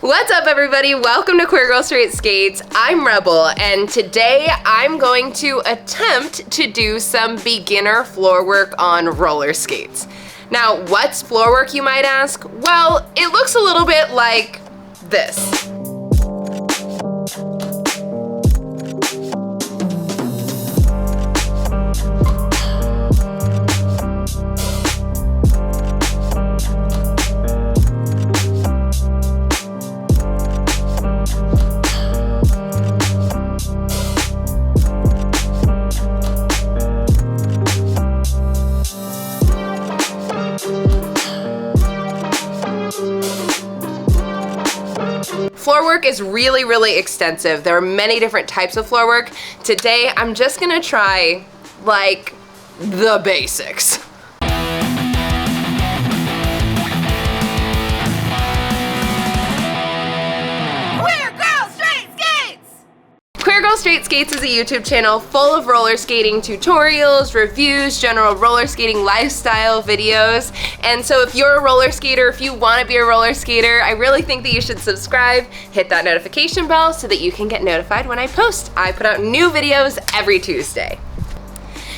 What's up, everybody? Welcome to Queer Girl Straight Skates. I'm Rebel, and today I'm going to attempt to do some beginner floor work on roller skates. Now, what's floor work, you might ask? Well, it looks a little bit like this. Floor work is really extensive. There are many different types of floor work. Today, I'm just gonna try, like, the basics. Queer Girl Straight Skates is a YouTube channel full of roller skating tutorials, reviews, general roller skating lifestyle videos. And so if you're a roller skater, if you want to be a roller skater, I really think that you should subscribe, hit that notification bell so that you can get notified when I post. I put out new videos every Tuesday.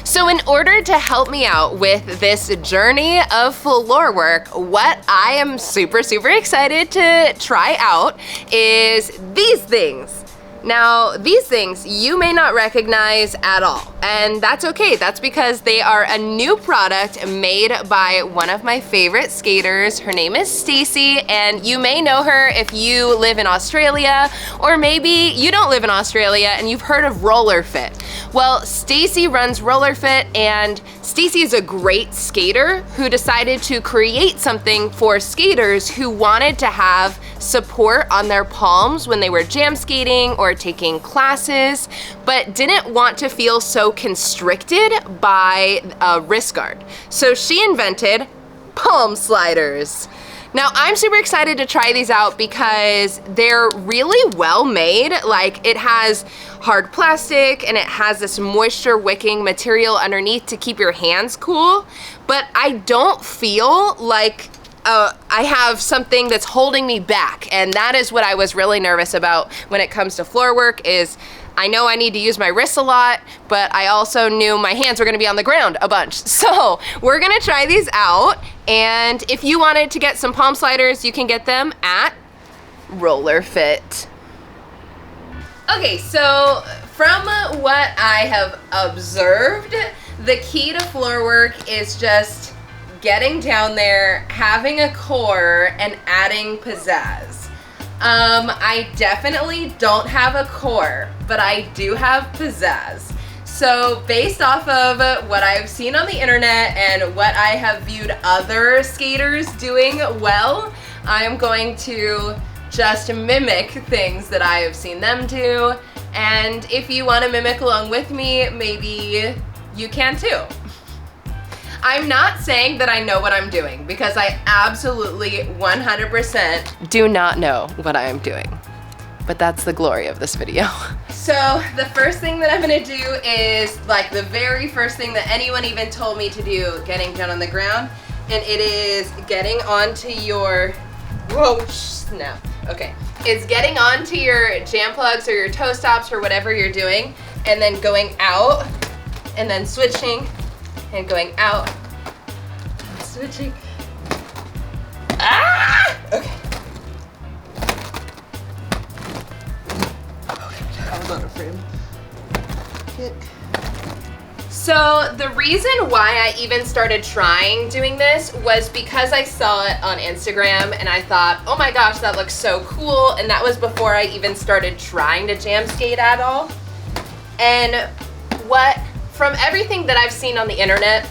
So in order to help me out with this journey of floor work, what I am super excited to try out is these things. Now, these things you may not recognize at all, and that's okay. That's because they are a new product made by one of my favorite skaters. Her name is Stacy, and you may know her if you live in Australia, or maybe you don't live in Australia and you've heard of Roller Fit. Well, Stacy runs Roller Fit, and Stacy is a great skater who decided to create something for skaters who wanted to have support on their palms when they were jam skating or taking classes, but didn't want to feel so constricted by a wrist guard. So she invented palm sliders. Now, I'm super excited to try these out because they're really well made. Like, it has hard plastic and it has this moisture wicking material underneath to keep your hands cool, but I don't feel like I have something that's holding me back, and that is what I was really nervous about when it comes to floor work. Is I know I need to use my wrists a lot, but I also knew my hands were gonna be on the ground a bunch. So we're gonna try these out, and if you wanted to get some palm sliders, you can get them at Roller Fit. Okay, so from what I have observed, the key to floor work is just getting down there, having a core, and adding pizzazz. I definitely don't have a core, but I do have pizzazz. So based off of what I've seen on the internet and what I have viewed other skaters doing well, I'm going to just mimic things that I have seen them do. And if you want to mimic along with me, maybe you can too. I'm not saying that I know what I'm doing, because I absolutely 100% do not know what I am doing. But that's the glory of this video. So the first thing that I'm gonna do is like the very first thing that anyone even told me to do, getting down on the ground, and it is getting onto your, whoa, snap, okay. It's getting onto your jam plugs or your toe stops or whatever you're doing, and then going out, and then switching, and going out, switching. Ah! Okay. I was on a frame. Kick. So the reason why I even started trying doing this was because I saw it on Instagram and I thought, oh my gosh, that looks so cool. And that was before I even started trying to jam skate at all. And from everything that I've seen on the internet,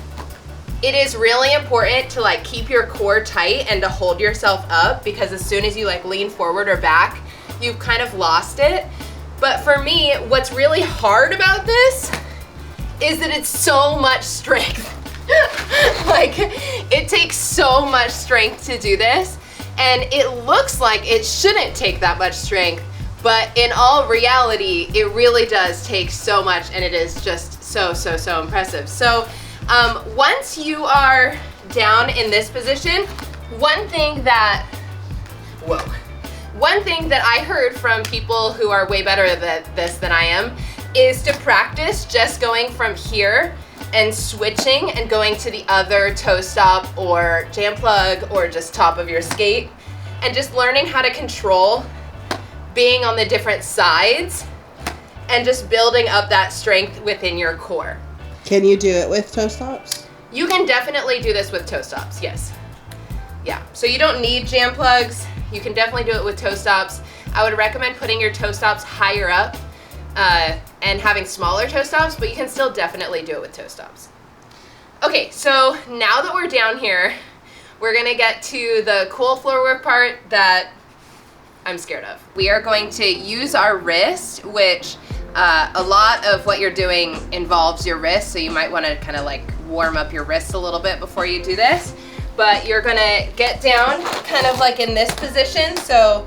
it is really important to like keep your core tight and to hold yourself up, because as soon as you like lean forward or back, you've kind of lost it. But for me, what's really hard about this is that it's so much strength. Like, it takes so much strength to do this, and it looks like it shouldn't take that much strength, but in all reality, it really does take so much, and it is just so impressive. So once you are down in this position, one thing that One thing that I heard from people who are way better at this than I am is to practice just going from here and switching and going to the other toe stop or jam plug or just top of your skate, and just learning how to control being on the different sides and just building up that strength within your core. Can you do it with toe stops? You can definitely do this with toe stops, yes. Yeah, so you don't need jam plugs. You can definitely do it with toe stops. I would recommend putting your toe stops higher up and having smaller toe stops, but you can still definitely do it with toe stops. Okay, so now that we're down here, we're gonna get to the cool floor work part that I'm scared of. We are going to use our wrist, which a lot of what you're doing involves your wrist, so you might wanna kind of like warm up your wrist a little bit before you do this. But you're gonna get down kind of like in this position, so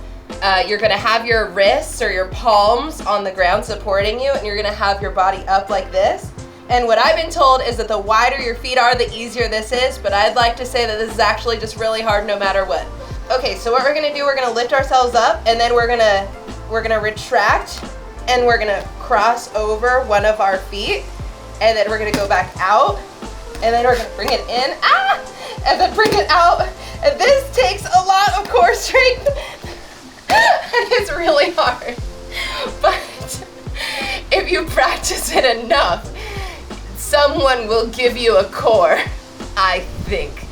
you're gonna have your wrists or your palms on the ground supporting you, and you're gonna have your body up like this. And what I've been told is that the wider your feet are, the easier this is, but I'd like to say that this is actually just really hard no matter what. Okay, so what we're gonna do, we're gonna lift ourselves up, and then we're gonna retract, and we're gonna cross over one of our feet, and then we're gonna go back out, and then we're gonna bring it in, and then bring it out. And this takes a lot of core strength, and it's really hard. But if you practice it enough, someone will give you a core, I think.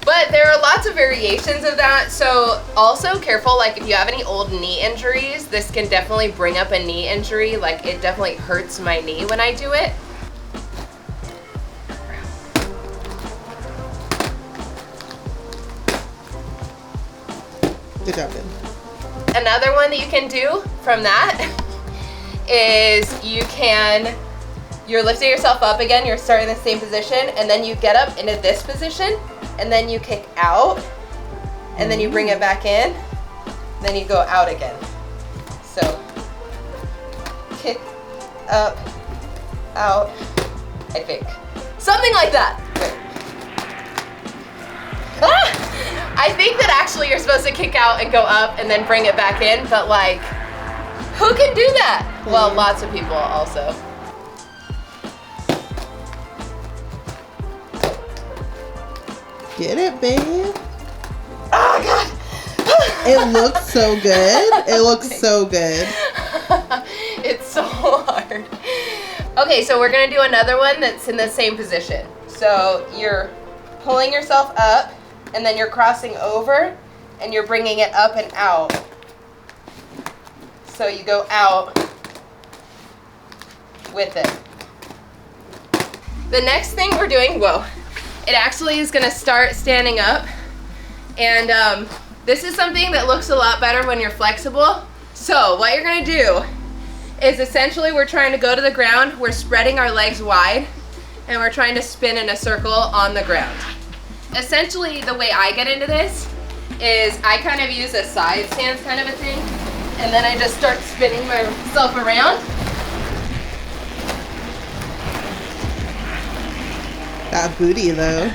But there are lots of variations of that, so also careful, like if you have any old knee injuries, this can definitely bring up a knee injury. Like it definitely hurts my knee when I do it. Good job, good. Another one that you can do from that is you're lifting yourself up again, you're starting in the same position, and then you get up into this position, and then you kick out, and then you bring it back in, then you go out again. So, kick, up, out, I think. Something like that. I think that actually you're supposed to kick out and go up and then bring it back in, but like, who can do that? Well, lots of people also. Get it, babe. Oh, God. It looks so good. It looks so good. It's so hard. Okay, so we're gonna do another one that's in the same position. So you're pulling yourself up, and then you're crossing over, and you're bringing it up and out. So you go out with it. The next thing we're doing, whoa, it actually is gonna start standing up, and this is something that looks a lot better when you're flexible. So what you're gonna do is essentially we're trying to go to the ground, we're spreading our legs wide, and we're trying to spin in a circle on the ground. Essentially, the way I get into this is I kind of use a side stance kind of a thing, and then I just start spinning myself around. That booty, though.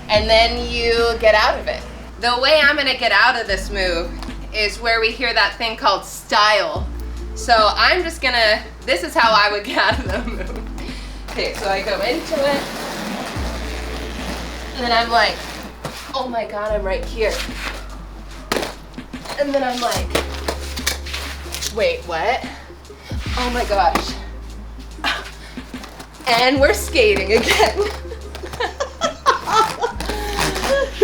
And then you get out of it. The way I'm gonna get out of this move is where we hear that thing called style. So I'm just gonna, this is how I would get out of the move. Okay, so I go into it, and then I'm like, oh my God, I'm right here. And then I'm like, wait, what? Oh my gosh. And we're skating again.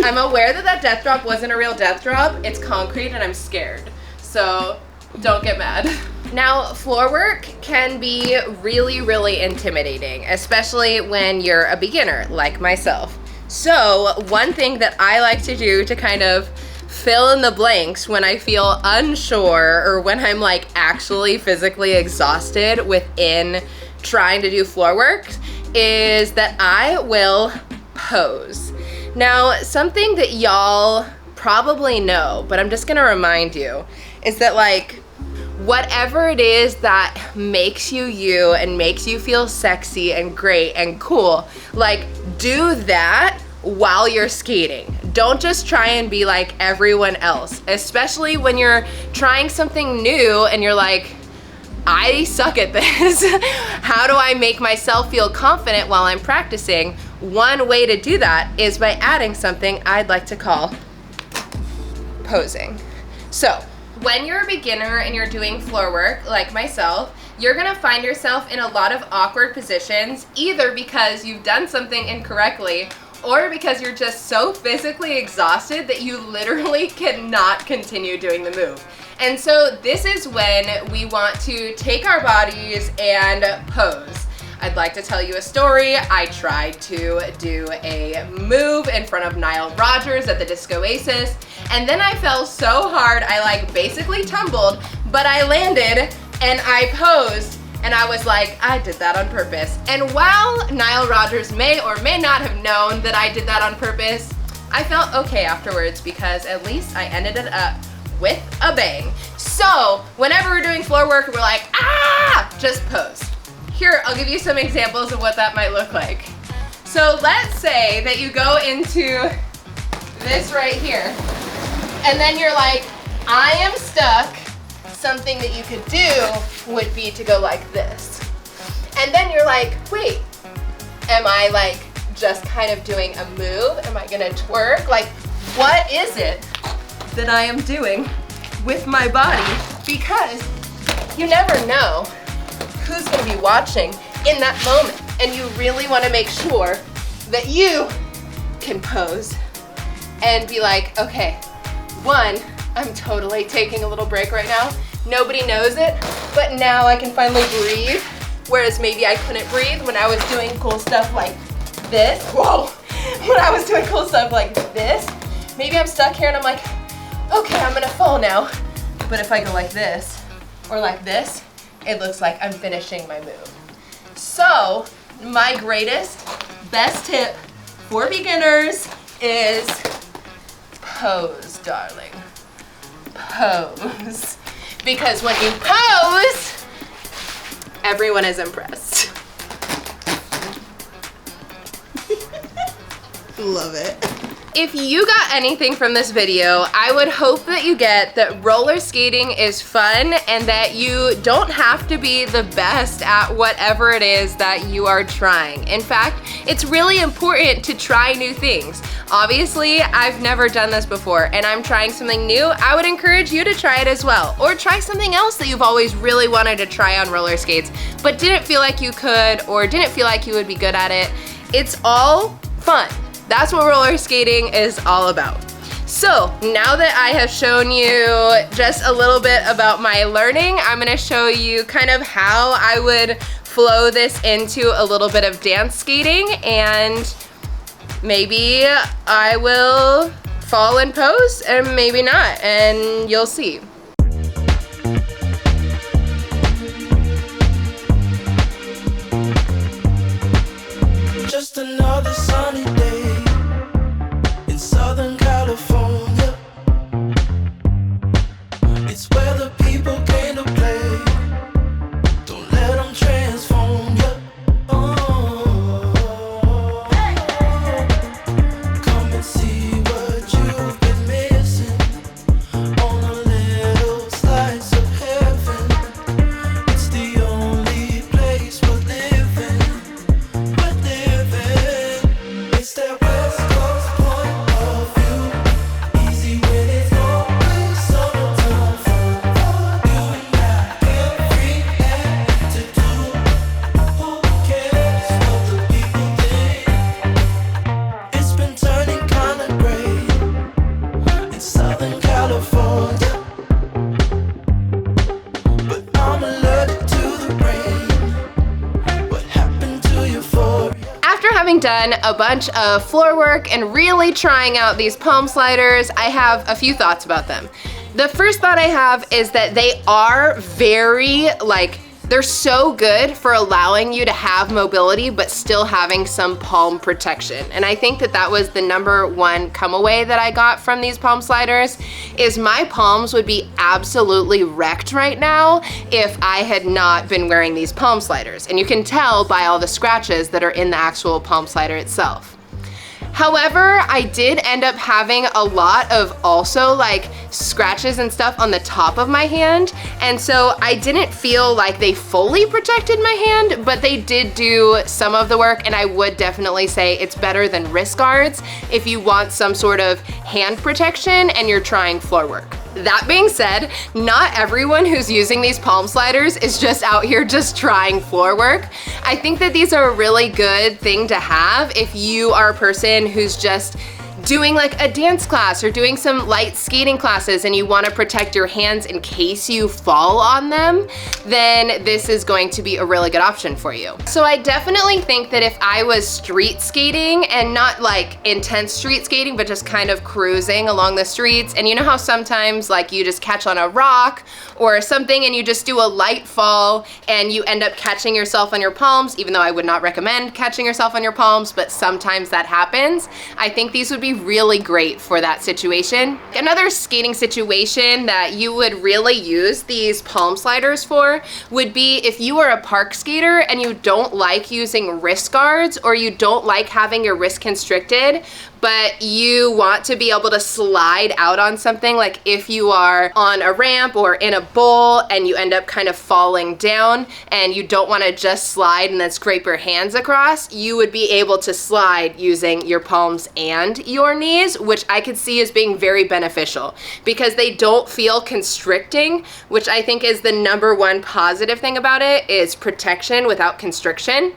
I'm aware that that death drop wasn't a real death drop. It's concrete and I'm scared. So don't get mad. Now, floor work can be really, really intimidating, especially when you're a beginner like myself. So one thing that I like to do to kind of fill in the blanks when I feel unsure or when I'm like actually physically exhausted within trying to do floor work is that I will pose. Now, something that y'all probably know, but I'm just gonna remind you, is that like, whatever it is that makes you you and makes you feel sexy and great and cool, like do that while you're skating. Don't just try and be like everyone else, especially when you're trying something new and you're like, I suck at this. How do I make myself feel confident while I'm practicing? One way to do that is by adding something I'd like to call posing. So when you're a beginner and you're doing floor work like myself, you're gonna find yourself in a lot of awkward positions, either because you've done something incorrectly or because you're just so physically exhausted that you literally cannot continue doing the move. And so this is when we want to take our bodies and pose. I'd like to tell you a story. I tried to do a move in front of Nile Rodgers at the Disco Oasis, and then I fell so hard I like basically tumbled, but I landed and I posed, and I was like, I did that on purpose. And while Nile Rodgers may or may not have known that I did that on purpose, I felt okay afterwards because at least I ended it up with a bang. So whenever we're doing floor work, we're like, ah, just pose. Here, I'll give you some examples of what that might look like. So let's say that you go into this right here, and then you're like, I am stuck. Something that you could do would be to go like this. And then you're like, wait, am I like just kind of doing a move? Am I gonna twerk? Like, what is it that I am doing with my body? Because you never know who's gonna be watching in that moment. And you really wanna make sure that you can pose and be like, okay, one, I'm totally taking a little break right now. Nobody knows it, but now I can finally breathe. Whereas maybe I couldn't breathe when I was doing cool stuff like this. Whoa! When I was doing cool stuff like this. Maybe I'm stuck here and I'm like, okay, I'm gonna fall now. But if I go like this, or like this, it looks like I'm finishing my move. So, my greatest, best tip for beginners is pose, darling. Pose. Because when you pose, everyone is impressed. Love it. If you got anything from this video, I would hope that you get that roller skating is fun and that you don't have to be the best at whatever it is that you are trying. In fact, it's really important to try new things. Obviously, I've never done this before and I'm trying something new. I would encourage you to try it as well. Or try something else that you've always really wanted to try on roller skates, but didn't feel like you could or didn't feel like you would be good at it. It's all fun. That's what roller skating is all about. So now that I have shown you just a little bit about my learning, I'm gonna show you kind of how I would flow this into a little bit of dance skating, and maybe I will fall in pose and maybe not, and you'll see. Just another sunny day in Southern California. It's where the people came to play. Don't let them transform you. Come and see what you've been missing on a little slice of heaven. It's the only place we're living. It's that West Coast point of view. Easy when it's always summertime for you and I. Every attitude. Who cares what the people think? It's been turning kinda gray in Southern California, but I'm allergic to the rain. What happened to euphoria? After having done a bunch of floor work and really trying out these palm sliders, I have a few thoughts about them. The first thought I have is that they are very, they're so good for allowing you to have mobility but still having some palm protection. And I think that that was the number one come away that I got from these palm sliders, is my palms would be absolutely wrecked right now if I had not been wearing these palm sliders. And you can tell by all the scratches that are in the actual palm slider itself. However, I did end up having a lot of also like scratches and stuff on the top of my hand, and so I didn't feel like they fully protected my hand, but they did do some of the work, and I would definitely say it's better than wrist guards if you want some sort of hand protection and you're trying floor work. That being said, not everyone who's using these palm sliders is just out here just trying floor work. I think that these are a really good thing to have if you are a person who's just doing like a dance class or doing some light skating classes and you want to protect your hands in case you fall on them, then this is going to be a really good option for you. So I definitely think that if I was street skating, and not like intense street skating, but just kind of cruising along the streets, and you know how sometimes like you just catch on a rock or something and you just do a light fall and you end up catching yourself on your palms, even though I would not recommend catching yourself on your palms, but sometimes that happens. I think these would be really great for that situation. Another skating situation that you would really use these palm sliders for would be if you are a park skater and you don't like using wrist guards, or you don't like having your wrist constricted, but you want to be able to slide out on something, like if you are on a ramp or in a bowl and you end up kind of falling down and you don't want to just slide and then scrape your hands across, you would be able to slide using your palms and your knees, which I could see as being very beneficial because they don't feel constricting, which I think is the number one positive thing about it, is protection without constriction.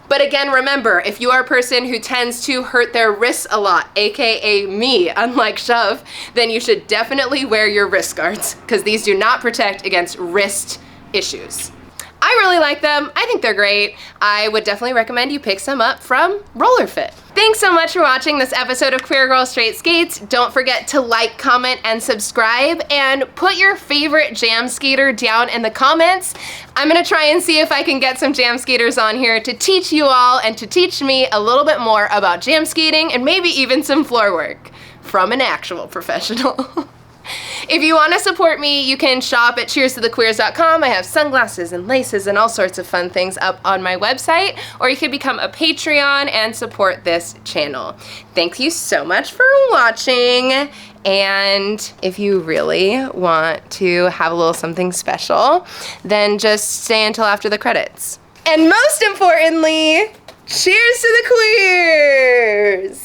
But again, remember, if you are a person who tends to hurt their wrists a lot, AKA me, unlike Shove, then you should definitely wear your wrist guards because these do not protect against wrist issues. I really like them. I think they're great. I would definitely recommend you pick some up from RollerFit. Thanks so much for watching this episode of Queer Girl Straight Skates. Don't forget to like, comment, and subscribe, and put your favorite jam skater down in the comments. I'm gonna try and see if I can get some jam skaters on here to teach you all and to teach me a little bit more about jam skating and maybe even some floor work from an actual professional. If you want to support me, you can shop at cheerstothequeers.com. I have sunglasses and laces and all sorts of fun things up on my website, or you could become a Patreon and support this channel. Thank you so much for watching, and if you really want to have a little something special, then just stay until after the credits. And most importantly, cheers to the queers!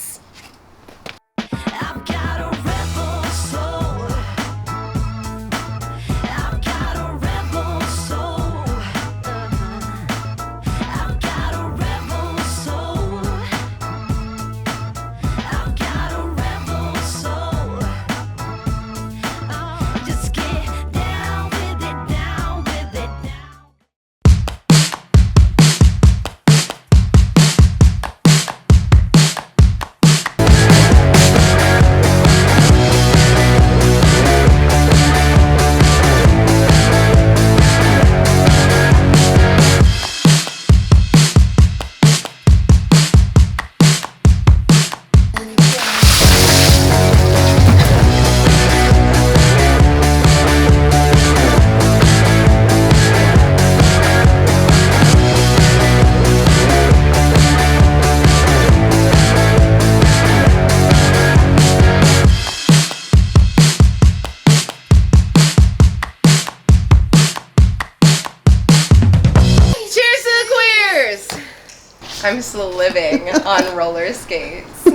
I'm still living on roller skates.